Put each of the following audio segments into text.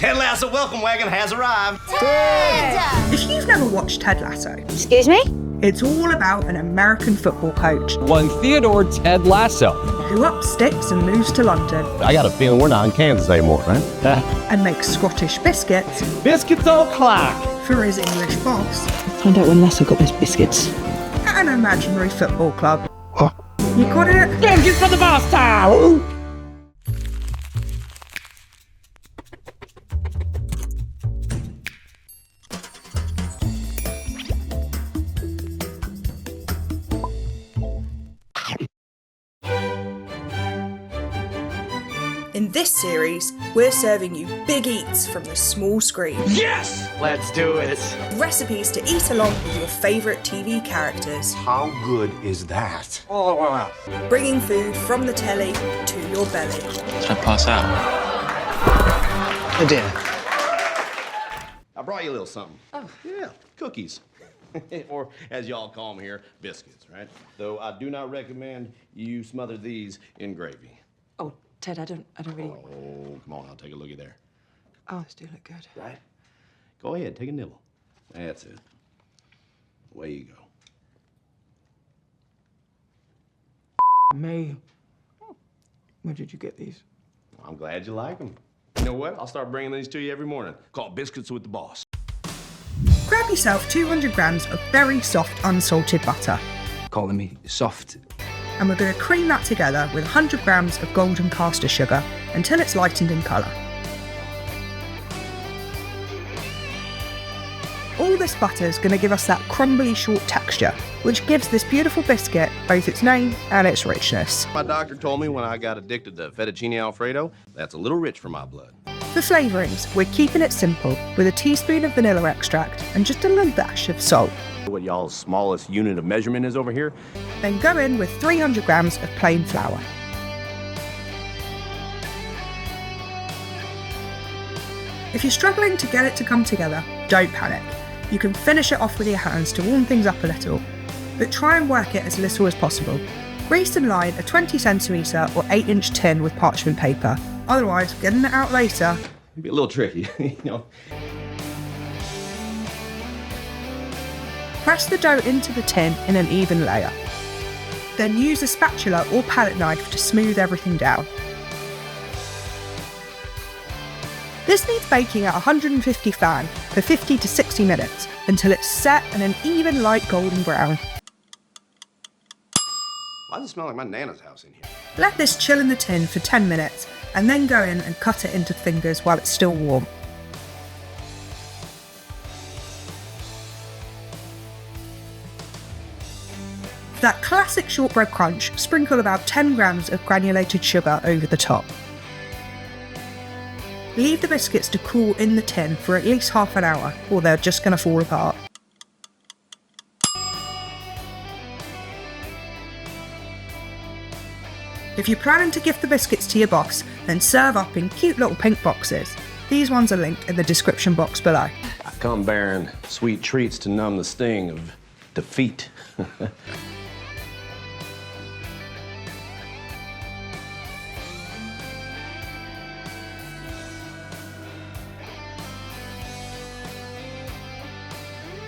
Ted Lasso welcome wagon has arrived. Ted! If you've never watched Ted Lasso, Excuse me? it's all about an American football coach One Theodore Ted Lasso. who ups sticks and moves to London I got a feeling we're not in Kansas anymore, right? and makes Scottish biscuits Biscuits o'clock. for his English boss Find out when Lasso got those biscuits. at an imaginary football club. You got it? Biscuits for the boss town. In this series, we're serving you big eats from the small screen. Yes! Let's do it. Recipes to eat along with your favourite TV characters. How good is that? Oh, wow. Bringing food from the telly to your belly. Should I pass out? Oh dear. I brought you a little something. Oh. Yeah, cookies. Or, as y'all call them here, biscuits, right? Though I do not recommend you smother these in gravy. Oh, Ted, I don't really. Oh, come on, I'll take a looky there. Oh, those do look good. Right? Go ahead, take a nibble. That's it. Away you go. Me. Where did you get these? I'm glad you like them. You know what? I'll start bringing these to you every morning. Called Biscuits with the Boss. Grab yourself 200 grams of very soft unsalted butter, Calling me soft. and we're going to cream that together with 100 grams of golden caster sugar until it's lightened in colour. All this butter is going to give us that crumbly short texture, which gives this beautiful biscuit both its name and its richness. My doctor told me when I got addicted to fettuccine Alfredo, that's a little rich for my blood. For flavourings, we're keeping it simple with a teaspoon of vanilla extract and just a little dash of salt. What y'all's smallest unit of measurement is over here? Then go in with 300 grams of plain flour. If you're struggling to get it to come together, don't panic. You can finish it off with your hands to warm things up a little, but try and work it as little as possible. Grease and line a 20 centimetre or 8-inch tin with parchment paper. Otherwise, getting it out later It'd be a little tricky, you know. Press the dough into the tin in an even layer. Then use a spatula or palette knife to smooth everything down. This needs baking at 150 fan for 50 to 60 minutes until it's set and an even light golden brown. Why does it smell like my Nana's house in here? Let this chill in the tin for 10 minutes and then go in and cut it into fingers while it's still warm. For that classic shortbread crunch, sprinkle about 10 grams of granulated sugar over the top. Leave the biscuits to cool in the tin for at least half an hour or they're just going to fall apart. If you're planning to gift the biscuits to your boss, then serve up in cute little pink boxes. These ones are linked in the description box below. I come bearing sweet treats to numb the sting of defeat.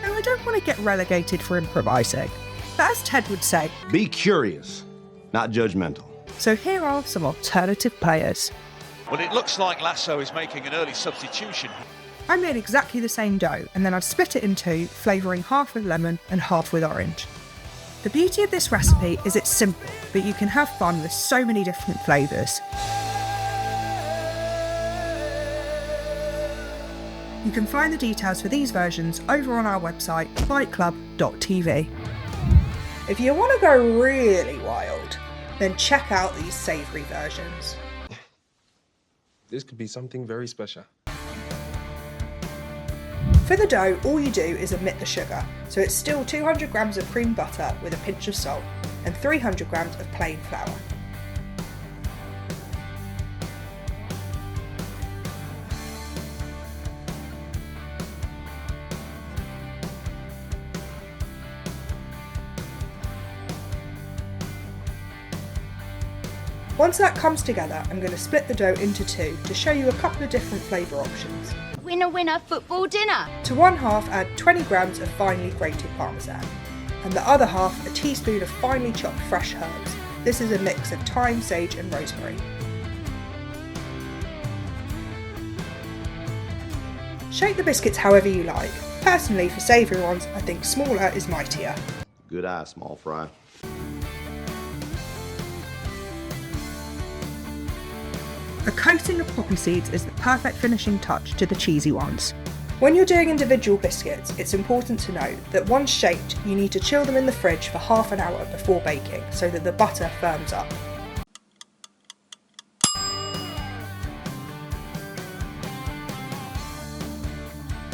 Now, I don't want to get relegated for improvising, but as Ted would say, Be curious, not judgmental. so here are some alternative players. Well, it looks like Lasso is making an early substitution. I made exactly the same dough and then I've split it in two, flavouring half with lemon and half with orange. The beauty of this recipe is it's simple, but you can have fun with so many different flavours. You can find the details for these versions over on our website, fightclub.tv. If you want to go really wild, then check out these savoury versions. This could be something very special. For the dough, all you do is omit the sugar, so it's still 200 grams of cream butter with a pinch of salt and 300 grams of plain flour. Once that comes together, I'm going to split the dough into two to show you a couple of different flavour options. Winner, winner, football dinner. To one half, add 20 grams of finely grated parmesan, and the other half a teaspoon of finely chopped fresh herbs. This is a mix of thyme, sage and rosemary. Shape the biscuits however you like. Personally, for savoury ones, I think smaller is mightier. Good eye, small fry. A coating of poppy seeds is the perfect finishing touch to the cheesy ones. When you're doing individual biscuits, it's important to note that once shaped, you need to chill them in the fridge for half an hour before baking so that the butter firms up.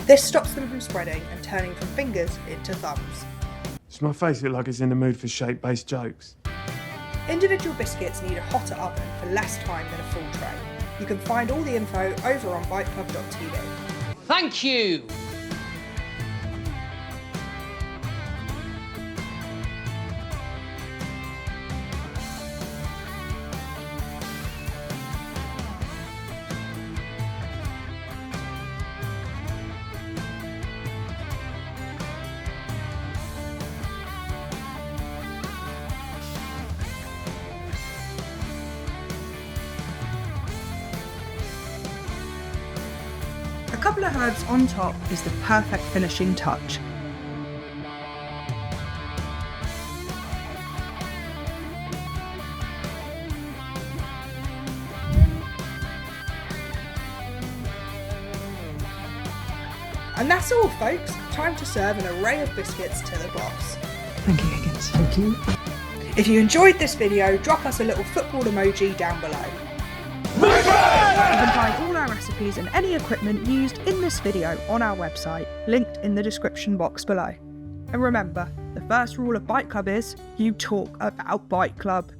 This stops them from spreading and turning from fingers into thumbs. Does my face look like it's in the mood for shape-based jokes? Individual biscuits need a hotter oven for less time than a full tray. You can find all the info over on biteclub.tv. Thank you! A couple of herbs on top is the perfect finishing touch. And that's all, folks. Time to serve an array of biscuits to the boss. Thank you, Higgins. Thank you. If you enjoyed this video, drop us a little football emoji down below. You can find all our recipes and any equipment used in this video on our website, linked in the description box below. And remember, the first rule of Bite Club is, you talk about Bite Club.